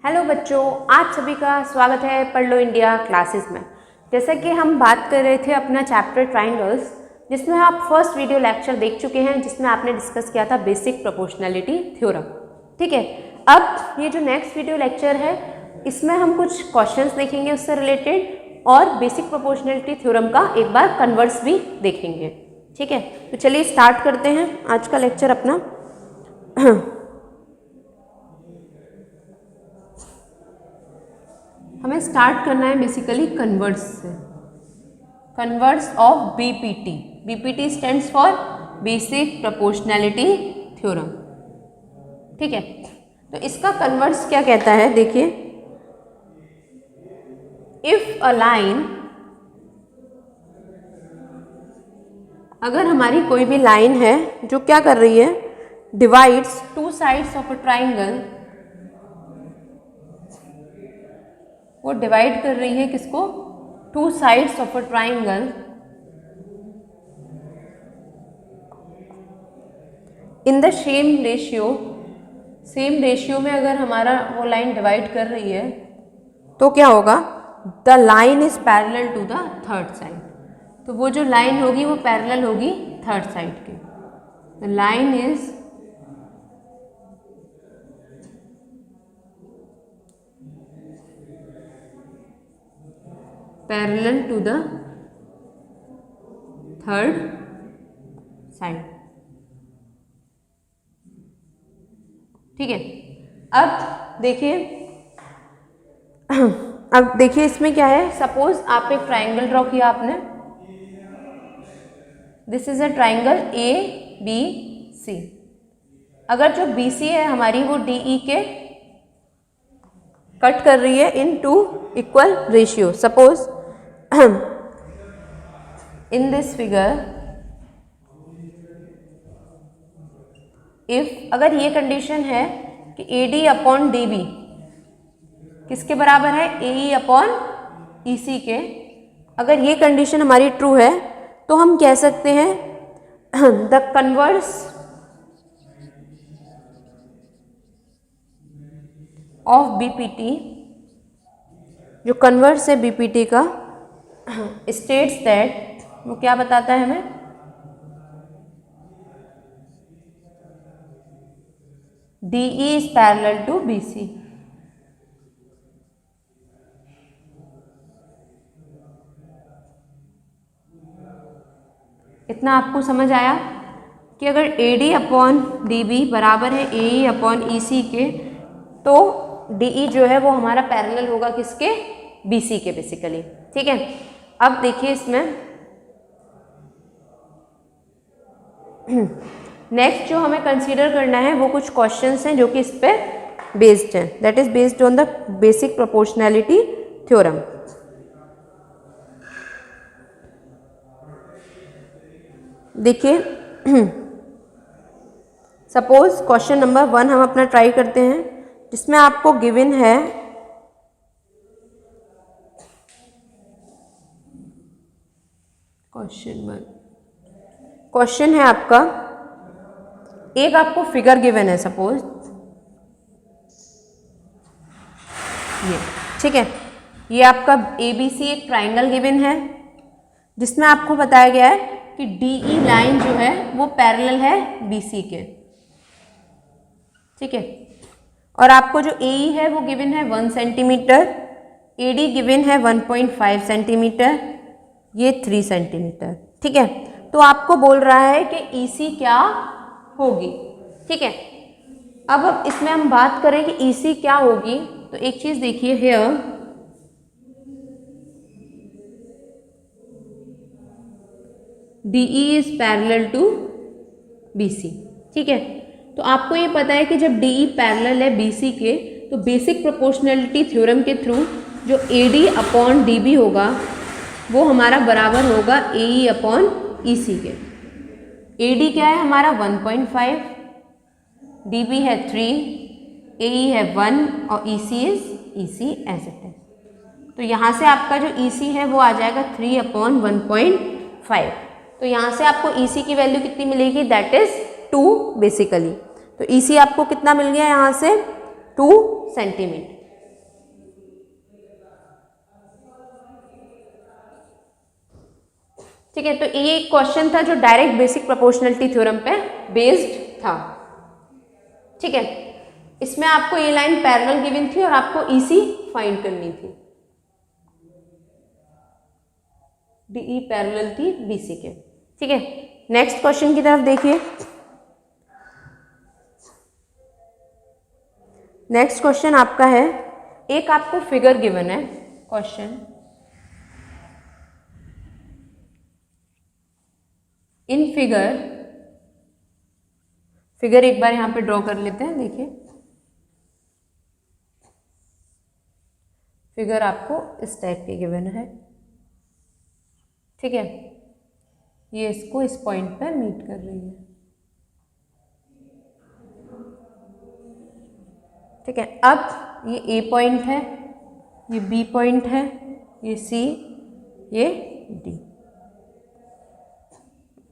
Hello बच्चों, आज सभी का स्वागत है पढ़ लो इंडिया क्लासेस में। जैसा कि हम बात कर रहे थे अपना चैप्टर ट्राइंगल्स, जिसमें आप फर्स्ट वीडियो लेक्चर देख चुके हैं, जिसमें आपने डिस्कस किया था बेसिक प्रोपोर्शनैलिटी थ्योरम। ठीक है, अब ये जो नेक्स्ट वीडियो लेक्चर है, इसमें हम कुछ क्वेश्चंस देखेंगे उससे रिलेटेड और बेसिक प्रोपोर्शनैलिटी थ्योरम का एक बार कन्वर्स भी देखेंगे। ठीक है, तो चलिए स्टार्ट करते हैं आज का लेक्चर अपना। हमें स्टार्ट करना है बेसिकली कन्वर्स से। Converse of BPT. BPT stands for basic proportionality theorem. ठीक है, तो इसका कन्वर्स क्या कहता है, देखिए, इफ अ लाइन, अगर हमारी कोई भी लाइन है जो क्या कर रही है, divides two sides of a triangle, वो डिवाइड कर रही है किसको, two sides of a triangle in the same ratio. Same ratio में अगर हमारा वो लाइन डिवाइड कर रही है तो क्या होगा, the line is parallel to the third side. तो वो जो लाइन होगी वो पैरेलल होगी थर्ड साइड के। The line is parallel to the third side. ठीक है, अब देखिए इसमें क्या है। सपोज आप एक ट्राइंगल ड्रॉ किया आपने, this is a triangle A B C. अगर जो बी सी है हमारी वो डी ई के कट कर रही है in two equal ratio. Suppose in this figure, if अगर ये कंडीशन है कि AD अपॉन DB किसके बराबर है, AE अपॉन EC के, अगर ये कंडीशन हमारी ट्रू है तो हम कह सकते हैं द कन्वर्स ऑफ BPT, जो कन्वर्स है BPT का, स्टेट्स दैट, वो क्या बताता है हमें, DE is parallel to BC। इतना आपको समझ आया कि अगर AD अपॉन DB बराबर है AE अपॉन EC के, तो DE जो है वो हमारा पैरेलल होगा किसके, BC के बेसिकली। ठीक है, अब देखिए इसमें नेक्स्ट जो हमें कंसीडर करना है वो कुछ क्वेश्चंस हैं जो कि इस पे बेस्ड हैं, that is based on the basic proportionality theorem. देखिए सपोज क्वेश्चन नंबर 1 हम अपना ट्राई करते हैं, जिसमें आपको गिवन है क्वेश्चन है आपका, एक आपको फिगर गिवन है सपोज ये। ठीक है, ये आपका ABC एक ट्राइंगल गिवन है, जिसमें आपको बताया गया है कि DE लाइन जो है वो पैरेलल है BC के। ठीक है, और आपको जो AE है वो गिवन है 1 सेंटीमीटर, AD गिवन है 1.5 सेंटीमीटर, ये 3 सेंटीमीटर। ठीक है, तो आपको बोल रहा है कि EC क्या होगी। ठीक है, अब इसमें हम बात करें कि EC क्या होगी, तो एक चीज देखिए, here DE is parallel to BC। ठीक है, तो आपको ये पता है कि जब DE पैरेलल है BC के, तो बेसिक प्रोपोर्शनैलिटी थ्योरम के थ्रू जो AD अपॉन DB होगा वो हमारा बराबर होगा AE अपॉन EC के। AD क्या है हमारा 1.5, DB है 3, AE है 1 और EC is EC as it is. तो यहाँ से आपका जो EC है वो आ जाएगा 3 अपॉन 1.5। तो यहाँ से आपको EC की वैल्यू कितनी मिलेगी, दैट इज 2 बेसिकली। तो EC आपको कितना मिल गया यहाँ से, 2 सेंटीमीटर। ठीक है, तो ये एक क्वेश्चन था जो डायरेक्ट बेसिक प्रोपोर्शनलिटी थ्योरम पे बेस्ड था। ठीक है, इसमें आपको ये लाइन पैरेलल गिवन थी और आपको ईसी फाइंड करनी थी, डीई पैरेलल थी बीसी के। ठीक है, नेक्स्ट क्वेश्चन की तरफ देखिए। नेक्स्ट क्वेश्चन आपका है, एक आपको फिगर गिवन है क्वेश्चन, इन फिगर एक बार यहां पे ड्रॉ कर लेते हैं। देखिए फिगर आपको इस टाइप के गिवन है। ठीक है, ये इसको इस पॉइंट पर मीट कर रही है। ठीक है, अब ये ए पॉइंट है, ये बी पॉइंट है, ये सी, ये D,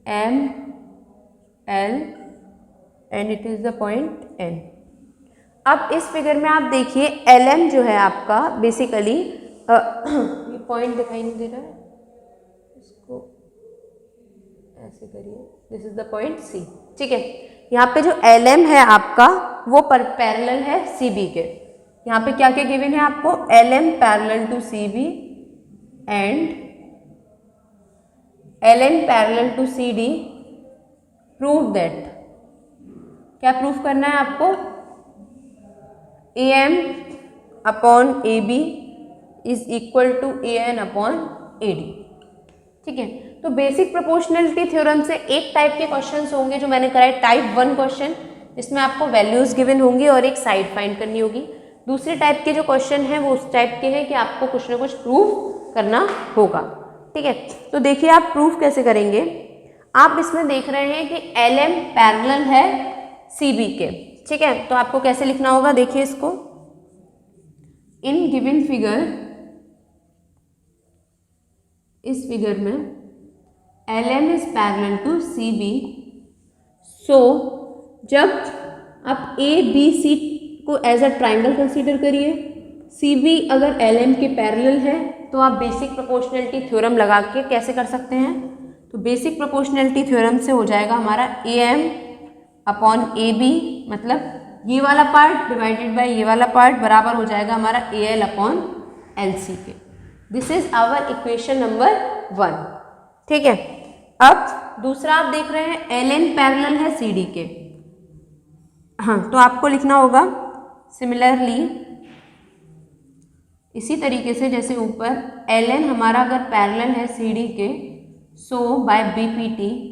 M L and it is the point N. अब इस फिगर में आप देखिए एल एम जो है आपका बेसिकली ये पॉइंट दिखाई नहीं दे रहा है, इसको ऐसे करिए, this is the point C. ठीक है, यहाँ पे जो एल एम है आपका वो पैरेलल है सी बी के। यहाँ पे क्या क्या गिवन है आपको, L M parallel to C B and L N parallel to C D, prove that, क्या प्रूफ करना है आपको, A M upon A B is equal to A N upon A D. ठीक है, तो बेसिक प्रोपोर्शनलिटी थ्योरम से एक type के क्वेश्चंस होंगे जो मैंने कराए टाइप 1 क्वेश्चन, जिसमें आपको वैल्यूज गिवन होंगी और एक साइड फाइंड करनी होगी। दूसरे टाइप के जो क्वेश्चन हैं वो उस टाइप के हैं कि आपको कुछ ना कुछ प्रूव करना होगा। ठीक है, तो देखिए आप प्रूफ कैसे करेंगे। आप इसमें देख रहे हैं कि एल एम पैरेलल है सी बी के। ठीक है, तो आपको कैसे लिखना होगा, देखिए इसको, इन गिवन फिगर, इस फिगर में L M is parallel to C B, so जब आप ए बी सी को एज अ ट्राइंगल कंसीडर करिए, सी बी अगर एल एम के पैरेलल है तो आप बेसिक प्रोपोर्शनलिटी थ्योरम लगा के कैसे कर सकते हैं, तो बेसिक प्रोपोर्शनलिटी थ्योरम से हो जाएगा हमारा A M upon A B, मतलब ये वाला पार्ट डिवाइडेड बाय ये वाला पार्ट बराबर हो जाएगा हमारा A L upon L C के। This is our equation number 1। ठीक है, अब दूसरा आप देख रहे हैं एल एन पैरेलल है सी डी के। हाँ, तो आपको लिखना होगा सिमिलरली, इसी तरीके से जैसे ऊपर एल एन हमारा अगर पैरेलल है सी डी के, so by B P T,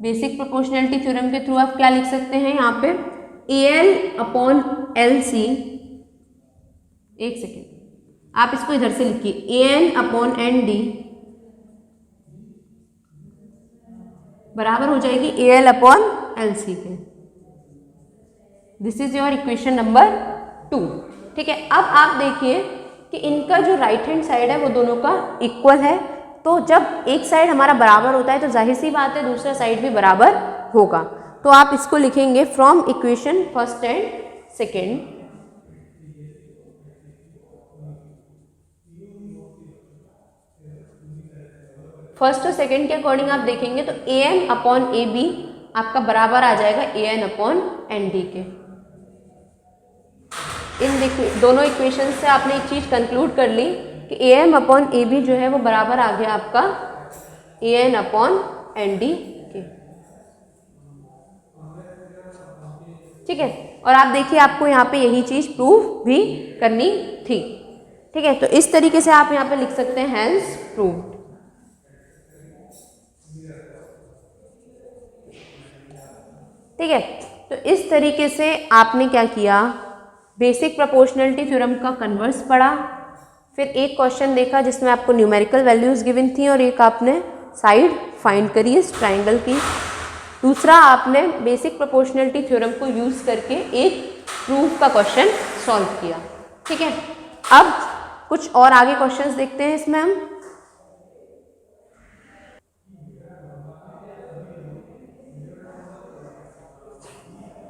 basic proportionality theorem के थ्रू आप क्या लिख सकते हैं यहाँ पे, A L upon L C, एक सेकेंड आप इसको इधर से लिखिए, A N upon N D बराबर हो जाएगी A L upon L C के। This is your equation number 2। ठीक है, अब आप देखिए कि इनका जो राइट हैंड साइड है वो दोनों का इक्वल है, तो जब एक साइड हमारा बराबर होता है तो जाहिर सी बात है दूसरा साइड भी बराबर होगा। तो आप इसको लिखेंगे from equation first and second, first और सेकेंड के अकॉर्डिंग आप देखेंगे तो A M upon A B आपका बराबर आ जाएगा A N upon N D के। इन दोनों इक्वेशन से आपने एक चीज कंक्लूड कर ली कि A M upon A B जो है वो बराबर आ गया आपका A N upon N D के। ठीक है, और आप देखिए आपको यहाँ पे यही चीज प्रूव भी करनी थी। ठीक है, तो इस तरीके से आप यहाँ पे लिख सकते हैं हैंस प्रूव्ड। ठीक है, तो इस तरीके से आपने क्या किया, बेसिक प्रोपोर्शनलिटी थ्योरम का कन्वर्स पढ़ा, फिर एक क्वेश्चन देखा जिसमें आपको न्यूमेरिकल वैल्यूज गिवन थी और एक आपने साइड फाइंड करी इस ट्राइंगल की, दूसरा आपने बेसिक प्रोपोर्शनलिटी थ्योरम को यूज करके एक प्रूफ का क्वेश्चन सॉल्व किया। ठीक है, अब कुछ और आगे क्वेश्चंस देखते हैं इसमें हम।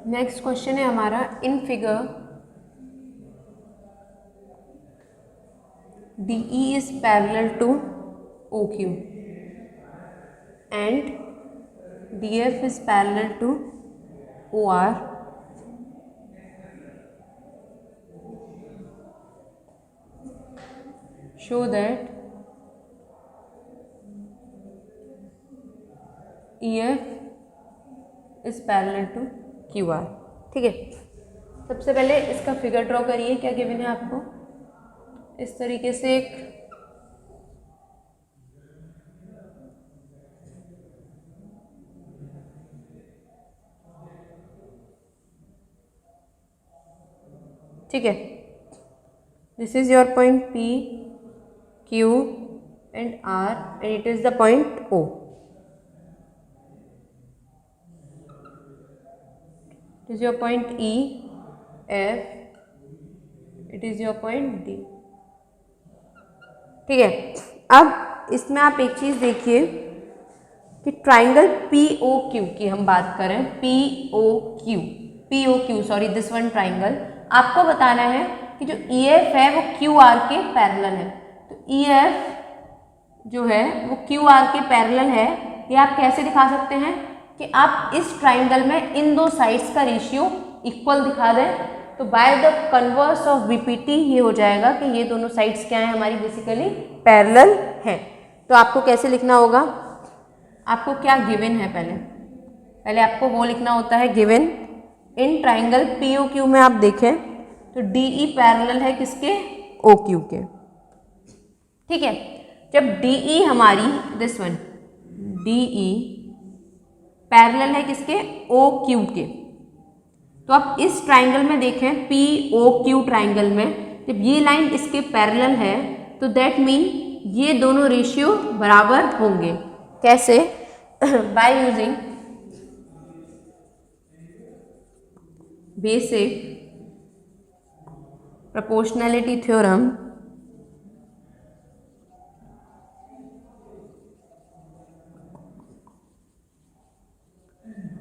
नेक्स्ट क्वेश्चन है हमारा, in figure DE is parallel to OQ। and DF is parallel to OR, show that EF is parallel to QR। ठीक है, सबसे पहले इसका फिगर ड्रॉ करिए। क्या गिवन है आपको? इस तरीके से एक ठीक है, this is your point P, Q and R and it is the point O। It is your point E, F, it is your point D। ठीक है, अब इसमें आप एक चीज देखिए कि ट्राइंगल POQ की हम बात करें, POQ sorry this one triangle, आपको बताना है कि जो EF है वो QR के पैरेलल है। तो EF जो है वो QR के पैरेलल है। ये आप कैसे दिखा सकते हैं कि आप इस ट्राइंगल में इन दो साइड्स का रेशियो इक्वल दिखा दें, तो by the converse of BPT ये हो जाएगा कि ये दोनों साइड्स क्या है हमारी, बेसिकली पैरेलल है। तो आपको कैसे लिखना होगा? आपको क्या गिवन है, पहले आपको वो लिखना होता है गिवन। इन ट्राइंगल POQ में आप देखें तो DE पैरेलल है किसके? OQ के। ठीक है, जब DE हमारी दिस वन DE पैरेलल है किसके? OQ के। तो आप इस ट्राइंगल में देखें POQ ट्राइंगल में जब ये लाइन इसके पैरेलल है तो दैट मीन ये दोनों रेशियो बराबर होंगे। कैसे? By using basic proportionality theorem,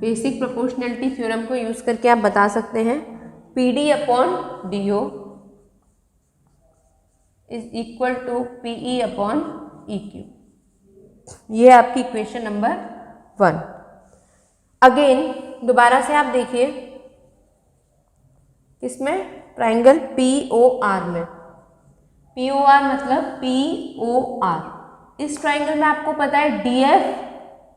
basic proportionality theorem को यूज करके आप बता सकते हैं PD upon DO is equal to PE upon EQ। ये आपकी इक्वेशन नंबर 1। अगेन दोबारा से आप देखिए किसमें? ट्राइंगल POR में। POR मतलब POR। इस ट्राइंगल में आपको पता है DF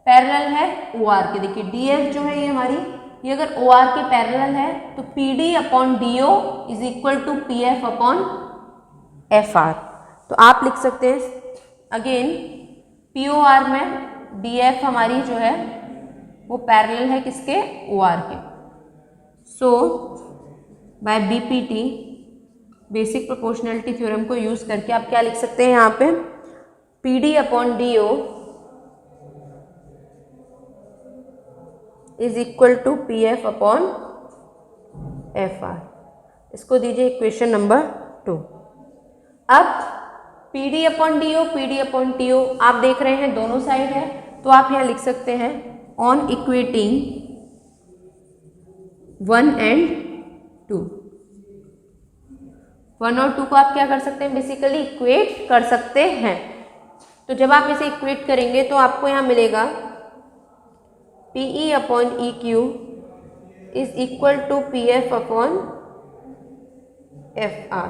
पैरेलल है OR के। देखिए DF जो है ये हमारी, ये अगर OR के पैरेलल है तो PD upon DO is equal to PF upon FR। तो आप लिख सकते हैं अगेन POR में DF हमारी जो है वो पैरेलल है किसके? OR के। So by BPT basic proportionality theorem को यूज करके आप क्या लिख सकते हैं यहाँ पे? PD upon DO is equal to PF upon FR। इसको दीजिए इक्वेशन नंबर 2। अब PD अपॉन DO आप देख रहे हैं दोनों साइड है, तो आप यहाँ लिख सकते हैं ऑन इक्वेटिंग 1 एंड 2। 1 और 2 को आप क्या कर सकते हैं? बेसिकली इक्वेट कर सकते हैं। तो जब आप इसे इक्वेट करेंगे तो आपको यहाँ मिलेगा PE upon EQ is equal to PF upon FR।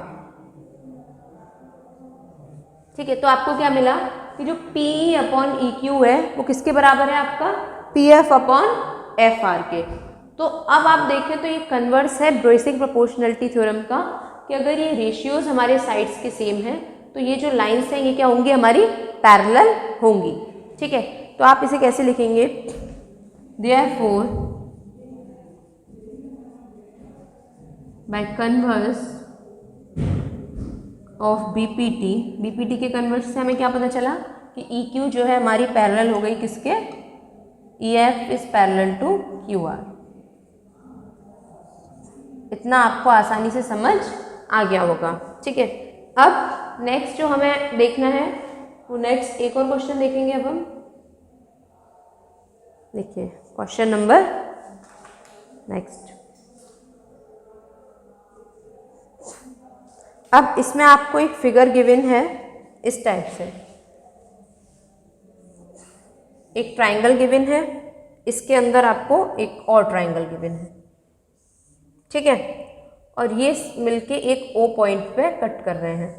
ठीक है, तो आपको क्या मिला कि जो PE अपॉन EQ है वो किसके बराबर है? आपका PF अपॉन FR के। तो अब आप देखें तो ये कन्वर्स है बेसिक प्रोपोर्शनैलिटी थ्योरम का कि अगर ये रेशियोज हमारे साइड्स के सेम हैं तो ये जो लाइंस हैं ये क्या होंगी? हमारी पैरेलल होंगी। ठीक है, तो आप इसे कैसे लिखेंगे? Therefore by converse of BPT के कन्वर्स से हमें क्या पता चला कि EQ जो है हमारी पैरेलल हो गई किसके? EF is parallel to QR। इतना आपको आसानी से समझ आ गया होगा। ठीक है, अब नेक्स्ट जो हमें देखना है वो नेक्स्ट एक और क्वेश्चन देखेंगे। अब हम देखिए क्वेश्चन नंबर नेक्स्ट। अब इसमें आपको एक फिगर गिवन है इस टाइप से। एक ट्राइंगल गिवन है, इसके अंदर आपको एक और ट्राइंगल गिवन है, ठीक है, और ये मिलके एक ओ पॉइंट पे कट कर रहे हैं,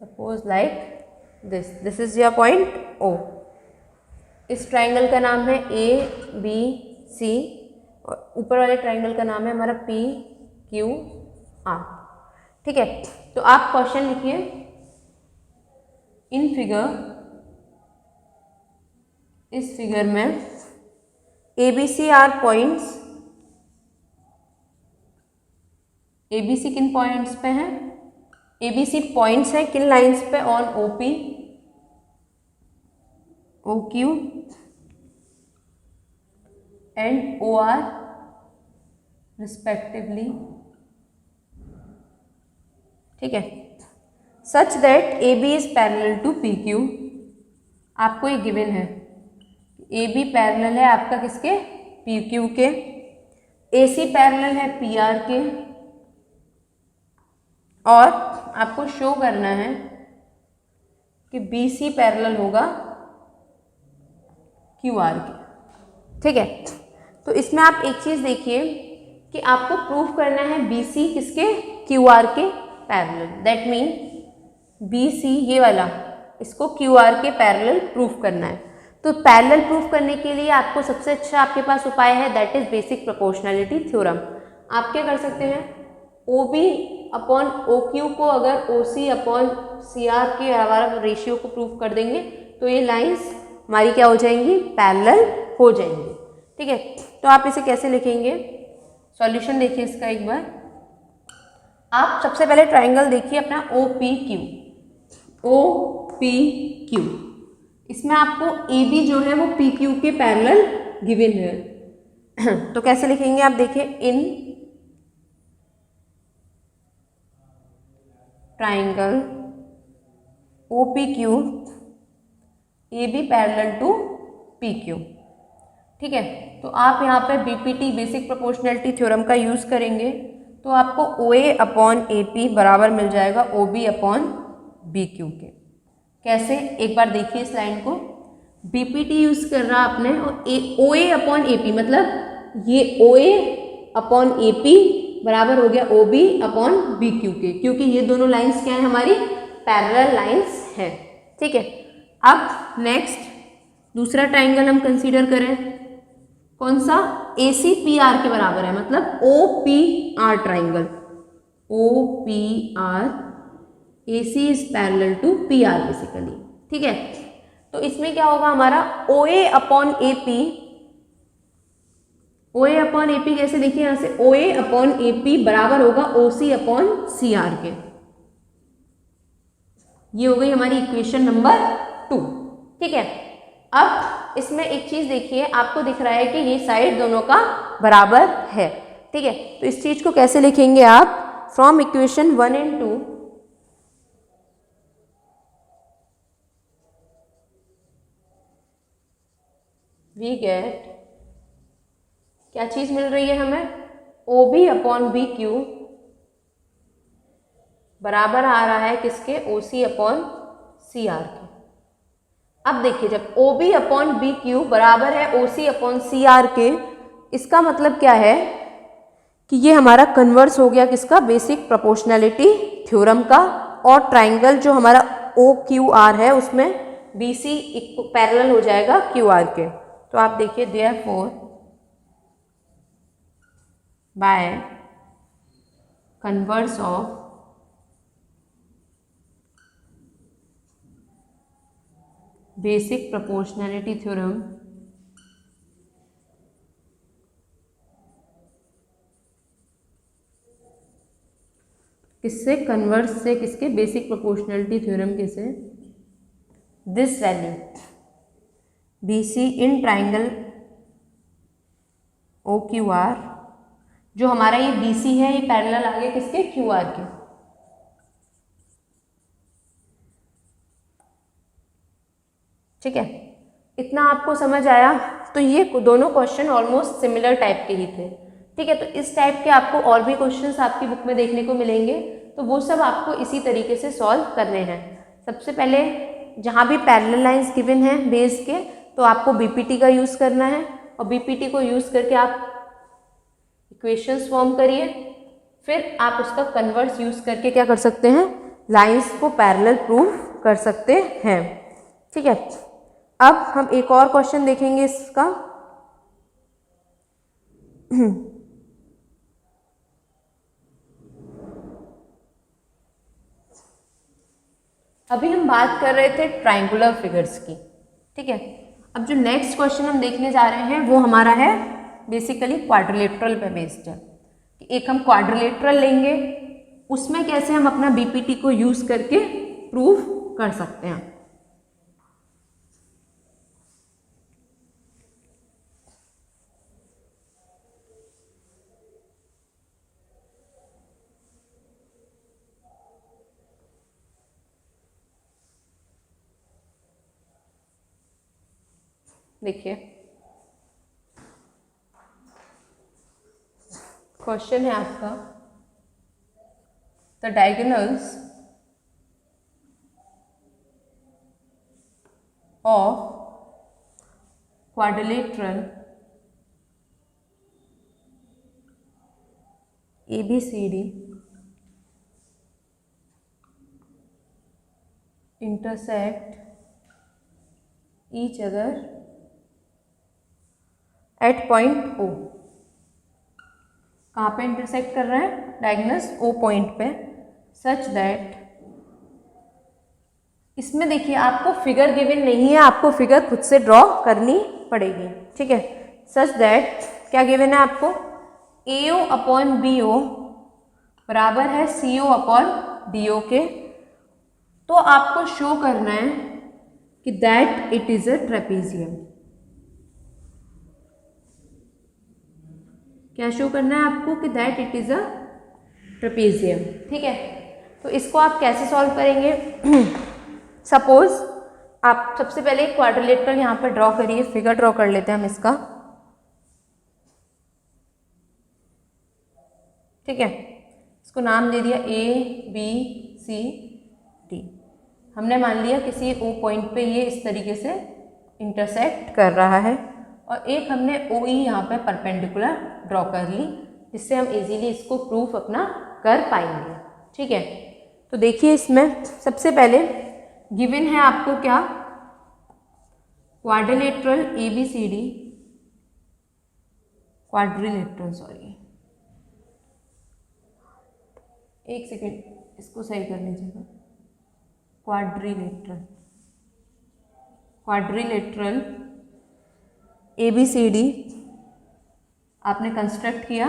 suppose like this is your point O. इस ट्राइंगल का नाम है ए बी सी और ऊपर वाले ट्राइंगल का नाम है हमारा पी क्यू आर, ठीक है। तो आप क्वेश्चन लिखिए, इन फिगर, इस फिगर में A B C are points, A B C किन पॉइंट्स पे हैं, ए बी सी पॉइंट्स हैं किन लाइंस पे, on O P, O Q and O R respectively, ठीक है, such that A B is parallel to P Q. आपको ये गिवन है, ए बी पैरेलल है आपका किसके, पी क्यू के, ए सी पैरेलल है पी आर के, और आपको शो करना है कि बी सी पैरेलल होगा क्यू आर के, ठीक है। तो इसमें आप एक चीज़ देखिए कि आपको प्रूफ करना है बी सी किसके, क्यू आर के parallel, that mean B C ये वाला, इसको क्यू आर के पैरेलल प्रूफ करना है। तो पैरेलल प्रूफ करने के लिए आपको सबसे अच्छा आपके पास उपाय है, that is basic proportionality theorem. आप क्या कर सकते हैं, O B upon O Q को अगर ओ सी अपॉन सी आर के हमारा रेशियो को प्रूफ कर देंगे तो ये लाइंस हमारी क्या हो जाएंगी, पैरेलल हो जाएंगी, ठीक है। तो आप इसे कैसे लिखेंगे, सॉल्यूशन देखिए इसका एक बार। आप सबसे पहले ट्राइंगल देखिए अपना O P Q, O P Q, इसमें आपको ए बी जो है वो पी क्यू के पैरेलल गिवन है। तो कैसे लिखेंगे आप देखिए, in triangle O P Q A B parallel to P Q, ठीक है। तो आप यहाँ पे बीपीटी बेसिक प्रोपोर्शनैलिटी थ्योरम का यूज़ करेंगे तो आपको ओ ए अपॉन ए पी बराबर मिल जाएगा O B upon B Q के। कैसे, एक बार देखिए इस लाइन को, बीपीटी यूज़ कर रहा आपने और ओ ए अपॉन ए पी, मतलब ये ओ ए अपॉन ए पी बराबर हो गया O B upon B Q के, क्योंकि ये दोनों लाइंस क्या है हमारी, पैरेलल लाइंस हैं, ठीक है। अब नेक्स्ट दूसरा ट्राइंगल हम कंसीडर करें, कौन सा, ए सी पी आर के बराबर है, मतलब O P R triangle, O P R, A C is parallel to P R basically, ठीक है। तो इसमें क्या होगा हमारा, O A upon A P, O A upon A P कैसे देखिए यहाँ से, ओ ए अपॉन ए पी बराबर होगा ओ सी अपॉन सी आर के, ये हो गई हमारी इक्वेशन नंबर 2, ठीक है। अब इसमें एक चीज देखिए, आपको दिख रहा है कि ये साइड दोनों का बराबर है, ठीक है। तो इस चीज को कैसे लिखेंगे आप, from equation 1 and 2 we get, क्या चीज मिल रही है हमें, O B upon B Q बराबर आ रहा है किसके, ओ सी अपॉन सी आर के। अब देखिए जब O B upon B Q बराबर है ओ सी अपॉन सी आर के, इसका मतलब क्या है कि ये हमारा कन्वर्स हो गया किसका, बेसिक प्रोपोर्शनैलिटी थ्योरम का, और ट्राइंगल जो हमारा ओ क्यू आर है उसमें बी सी पैरेलल हो जाएगा क्यू आर के। तो आप देखिए, therefore by converse of basic proportionality theorem किससे, कन्वर्स से किसके, बेसिक प्रोपोर्शनैलिटी थ्योरम के से, this value B C in triangle O Q R, जो हमारा ये बी सी है ये पैरेलल आ गया किसके, क्यू आर के, ठीक है। इतना आपको समझ आया। तो ये दोनों क्वेश्चन ऑलमोस्ट सिमिलर टाइप के ही थे, ठीक है। तो इस टाइप के आपको और भी क्वेश्चंस आपकी बुक में देखने को मिलेंगे, तो वो सब आपको इसी तरीके से सॉल्व करने हैं। सबसे पहले जहाँ भी पैरेलल लाइंस गिवन है बेस के, तो आपको बीपीटी का यूज़ करना है और बीपीटी को यूज़ करके आप इक्वेशंस फॉर्म करिए, फिर आप उसका कन्वर्स यूज़ करके क्या कर सकते हैं, लाइंस को पैरेलल प्रूव कर सकते हैं। ठीक है, अब हम एक और क्वेश्चन देखेंगे इसका। अभी हम बात कर रहे थे ट्राइंगुलर फिगर्स की। ठीक है, अब जो नेक्स्ट क्वेश्चन हम देखने जा रहे हैं वो हमारा है बेसिकली क्वाड्रिलेटरल पे बेस्ड है। एक हम क्वाड्रिलेटरल लेंगे, उसमें कैसे हम अपना बीपीटी को यूज करके प्रूव कर सकते हैं। देखिए क्वेश्चन है आपका, the diagonals of quadrilateral ABCD intersect each other at point O। कहाँ पे इंटरसेक्ट कर रहे हैं, डायगोनल्स O पॉइंट पे, सच दैट, इसमें देखिए आपको फिगर गिवन नहीं है, आपको फिगर खुद से ड्रॉ करनी पड़ेगी। ठीक है, सच दैट क्या गिवन है आपको, AO अपॉन BO बराबर है CO अपॉन DO के। तो आपको शो करना है कि that it is a trapezium. क्या शो करना है आपको कि that it is a trapezium. ठीक है, तो इसको आप कैसे सॉल्व करेंगे। सपोज आप सबसे पहले क्वाड्रिलेटरल यहाँ पर ड्रॉ करिए, फिगर ड्रॉ कर लेते हैं हम इसका। ठीक है, इसको नाम दे दिया ABCD। हमने मान लिया किसी O पॉइंट पे ये इस तरीके से इंटरसेक्ट कर रहा है, और एक हमने OE यहाँ पे परपेंडिकुलर ड्रॉ कर ली, जिससे हम इजीली इसको प्रूफ अपना कर पाएंगे। ठीक है, तो देखिए इसमें सबसे पहले गिवन है आपको क्या, क्वाड्रिलेटरल ABCD, क्वाड्रिलेटरल सॉरी, एक सेकेंड इसको सही कर लीजिएगा, क्वाड्रिलेटरल ABCD आपने कंस्ट्रक्ट किया,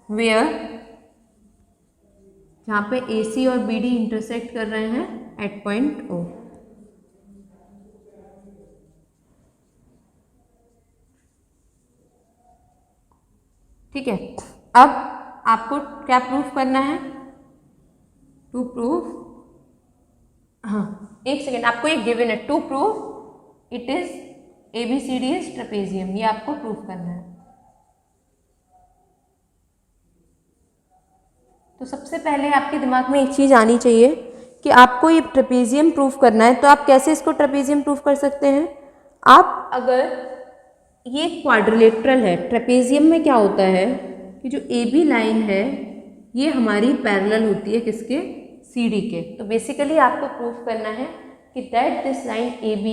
वेयर जहाँ पे AC और BD इंटरसेक्ट कर रहे हैं एट पॉइंट O। ठीक है, अब आपको क्या प्रूफ करना है, टू प्रूफ, हाँ एक सेकेंड, आपको एक गिवन है, to proof it is ABCD is trapezium, ये आपको प्रूफ करना है। तो सबसे पहले आपके दिमाग में एक चीज़ आनी चाहिए कि आपको ये ट्रेपेजियम प्रूफ करना है, तो आप कैसे इसको ट्रेपेजियम प्रूफ कर सकते हैं। आप अगर ये क्वाड्रिलेटरल है, ट्रेपेजियम में क्या होता है कि जो AB लाइन है ये हमारी पैरेलल होती है किसके, CD के। तो बेसिकली आपको प्रूफ करना है कि that this line AB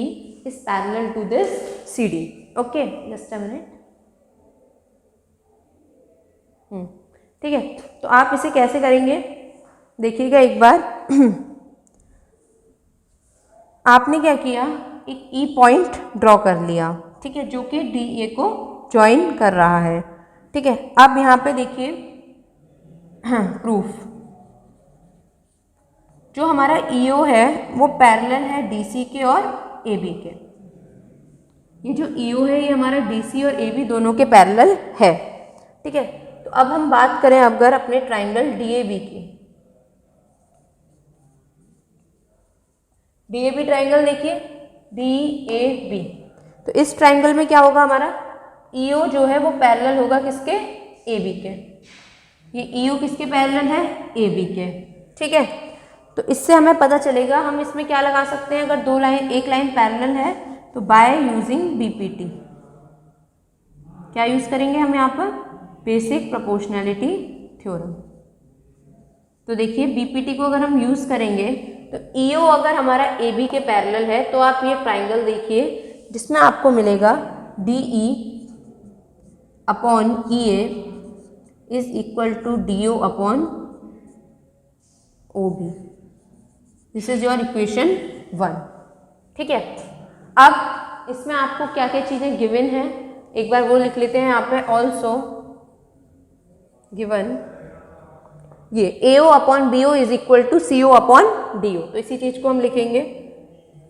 is parallel to this CD। Okay, just a minute. ठीक है, तो आप इसे कैसे करेंगे देखिएगा एक बार। आपने क्या किया, एक E पॉइंट ड्रॉ कर लिया, ठीक है, जो कि DA को ज्वाइन कर रहा है। ठीक है, अब यहाँ पे देखिए प्रूफ, जो हमारा EO है वो पैरेलल है DC के और AB के। ये जो EO है ये हमारा DC और AB दोनों के पैरेलल है। ठीक है, तो अब हम बात करें अगर अपने ट्राइंगल DAB की। DAB ट्राइंगल देखिए, DAB, तो इस ट्राइंगल में क्या होगा, हमारा EO जो है वो पैरेलल होगा किसके, AB के। ये EO किसके पैरेलल है, AB के। ठीक है, तो इससे हमें पता चलेगा, हम इसमें क्या लगा सकते हैं, अगर दो लाइन, एक लाइन पैरेलल है तो बाय यूजिंग बीपीटी क्या यूज करेंगे हम यहाँ पर, बेसिक प्रोपोर्शनैलिटी थ्योरम। तो देखिए बीपीटी को अगर हम यूज करेंगे तो ईओ अगर हमारा ए बी के पैरेलल है तो आप ये ट्राइंगल देखिए जिसमें आपको मिलेगा D E upon E A is equal to D O upon O B. This is your equation 1। ठीक है, अब इसमें आपको क्या क्या चीजें गिवन है एक बार वो लिख लेते हैं यहाँ पे। ऑल्सो गिवन ये AO upon BO is equal to CO upon DO। तो इसी चीज को हम लिखेंगे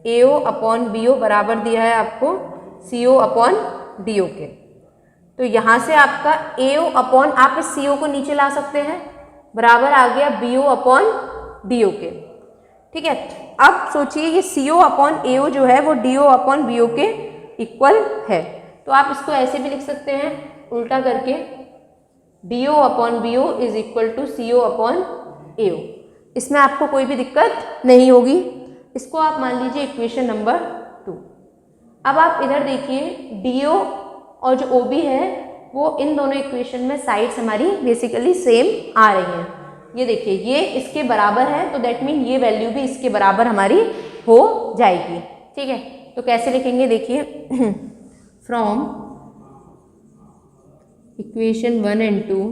AO अपॉन BO बराबर दिया है आपको CO अपॉन DO के। तो यहां से आपका AO अपॉन, आप इस CO को नीचे ला सकते हैं, बराबर आ गया BO अपॉन DO के। ठीक है, अब सोचिए ये CO अपॉन AO जो है वो DO अपॉन BO के इक्वल है। तो आप इसको ऐसे भी लिख सकते हैं उल्टा करके, DO upon BO is equal to CO upon AO। इसमें आपको कोई भी दिक्कत नहीं होगी। इसको आप मान लीजिए इक्वेशन नंबर 2। अब आप इधर देखिए DO और जो OB है वो इन दोनों इक्वेशन में साइड्स हमारी बेसिकली सेम आ रही हैं। ये देखिए ये इसके बराबर है तो दैट मीन ये वैल्यू भी इसके बराबर हमारी हो जाएगी। ठीक है, तो कैसे लिखेंगे देखिए, फ्रॉम इक्वेशन 1 एंड 2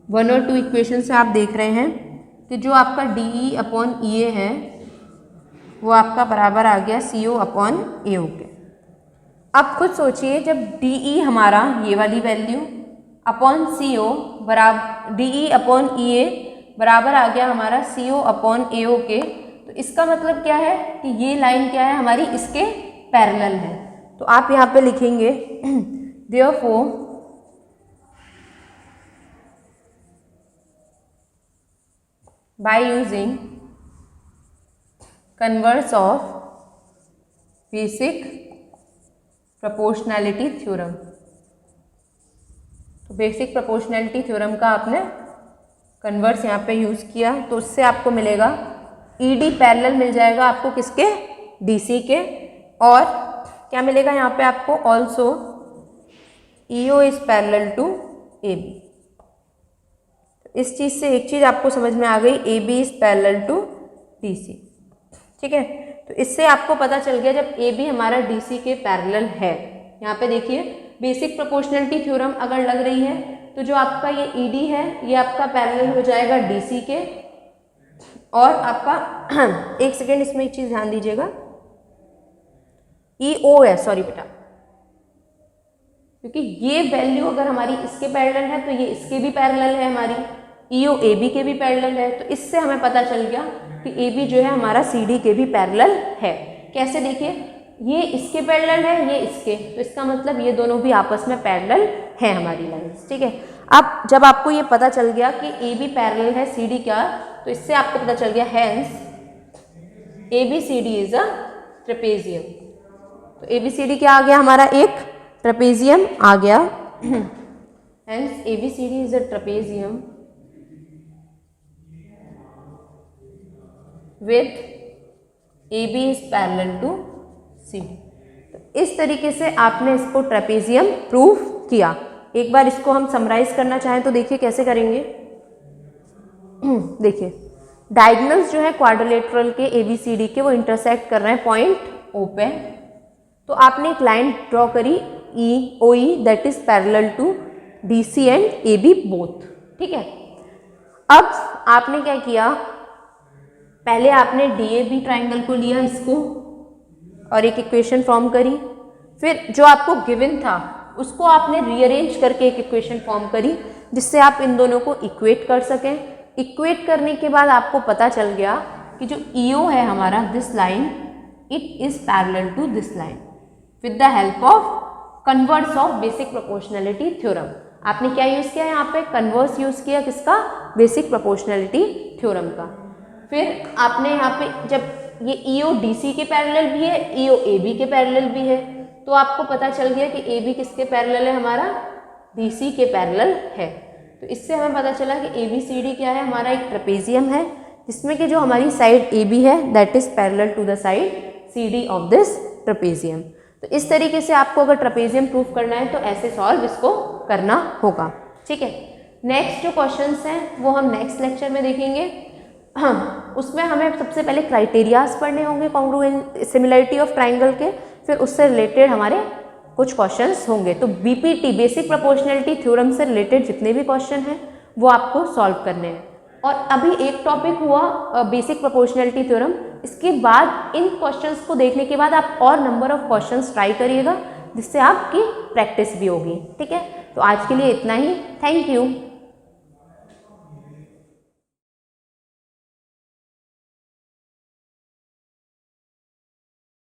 1 और 2 इक्वेशन से आप देख रहे हैं कि जो आपका DE अपॉन EA है वो आपका बराबर आ गया CO अपॉन AO के। अब खुद सोचिए जब DE हमारा ये वाली वैल्यू अपॉन CO बराबर DE अपॉन EA बराबर आ गया हमारा CO अपॉन AO के, तो इसका मतलब क्या है कि ये लाइन क्या है हमारी इसके पैरेलल है। तो आप यहाँ पे लिखेंगे therefore by using converse of basic proportionality theorem. तो बेसिक प्रोपोर्शनैलिटी थ्योरम का आपने कन्वर्स यहाँ पे यूज़ किया तो उससे आपको मिलेगा ED पैरेलल मिल जाएगा आपको किसके, DC के। और क्या मिलेगा यहाँ पे आपको, also EO is parallel to AB। इस चीज़ से एक चीज़ आपको समझ में आ गई, AB is parallel to DC। ठीक है, तो इससे आपको पता चल गया जब AB हमारा DC के पैरेलल है। यहाँ पे देखिए बेसिक प्रोपोर्शनैलिटी थ्योरम अगर लग रही है तो जो आपका ये ED है ये आपका पैरेलल हो जाएगा DC के। और आपका एक सेकेंड इसमें एक चीज़ ध्यान दीजिएगा, EO है, सॉरी बेटा, क्योंकि ये वैल्यू अगर हमारी इसके पैरेलल है तो ये इसके भी पैरेलल है, हमारी EO AB के भी पैरेलल है। तो इससे हमें पता चल गया कि AB जो है हमारा CD के भी पैरेलल है। कैसे देखिए, ये इसके पैरेलल है, ये इसके, तो इसका मतलब ये दोनों भी आपस में पैरेलल है हमारी लाइंस। ठीक है, अब जब आपको ये पता चल गया कि AB पैरेलल है CD का, तो इससे आपको पता चल गया hence ABCD is a trapezium. तो ABCD क्या आ गया हमारा, एक ट्रेपेजियम आ गया। Hence ABCD is a trapezium with AB is parallel to CD। तो इस तरीके से आपने इसको ट्रेपेजियम प्रूव किया। एक बार इसको हम समराइज करना चाहें तो देखिए कैसे करेंगे। देखिए डायगोनल्स जो है क्वाड्रिलेटरल के ABCD के वो इंटरसेक्ट कर रहे हैं पॉइंट O पे। तो आपने एक लाइन ड्रॉ करी OE that is parallel to DC and AB both. ठीक है, अब आपने क्या किया, पहले आपने DAB ट्राइंगल को लिया इसको और एक इक्वेशन फॉर्म करी, फिर जो आपको गिवन था उसको आपने रीअरेंज करके एक इक्वेशन फॉर्म करी जिससे आप इन दोनों को इक्वेट कर सकें। इक्वेट करने के बाद आपको पता चल गया कि जो EO है हमारा, this line it is parallel to this line with the help of converse of basic proportionality theorem. आपने क्या यूज़ किया यहाँ पे, कन्वर्स यूज़ किया, किसका, बेसिक प्रोपोर्शनैलिटी थ्योरम का। फिर आपने यहाँ पे जब ये EO DC के पैरेलल भी है, EO AB के पैरेलल भी है, तो आपको पता चल गया कि AB किसके पैरेलल है हमारा, DC के पैरेलल है। तो इससे हमें पता चला कि ABCD क्या है, हमारा एक ट्रेपेजियम है जिसमें कि जो हमारी साइड AB है that is parallel to the side CD of this trapezium. तो इस तरीके से आपको अगर ट्रेपेजियम प्रूफ करना है तो ऐसे सॉल्व इसको करना होगा। ठीक है, नेक्स्ट जो क्वेश्चंस हैं वो हम नेक्स्ट लेक्चर में देखेंगे। हाँ, उसमें हमें सबसे पहले क्राइटेरियाज पढ़ने होंगे कॉन्ग्रुएंट सिमिलरिटी ऑफ ट्राइंगल के, फिर उससे रिलेटेड हमारे कुछ क्वेश्चंस होंगे। तो BPT बेसिक प्रोपोर्शनैलिटी थ्योरम से रिलेटेड जितने भी क्वेश्चन हैं वो आपको सॉल्व करने हैं। और अभी एक टॉपिक हुआ बेसिक प्रोपोर्शनैलिटी थ्योरम, इसके बाद इन क्वेश्चंस को देखने के बाद आप और नंबर ऑफ क्वेश्चंस ट्राई करिएगा जिससे आपकी प्रैक्टिस भी होगी। ठीक है, तो आज के लिए इतना ही। Thank you.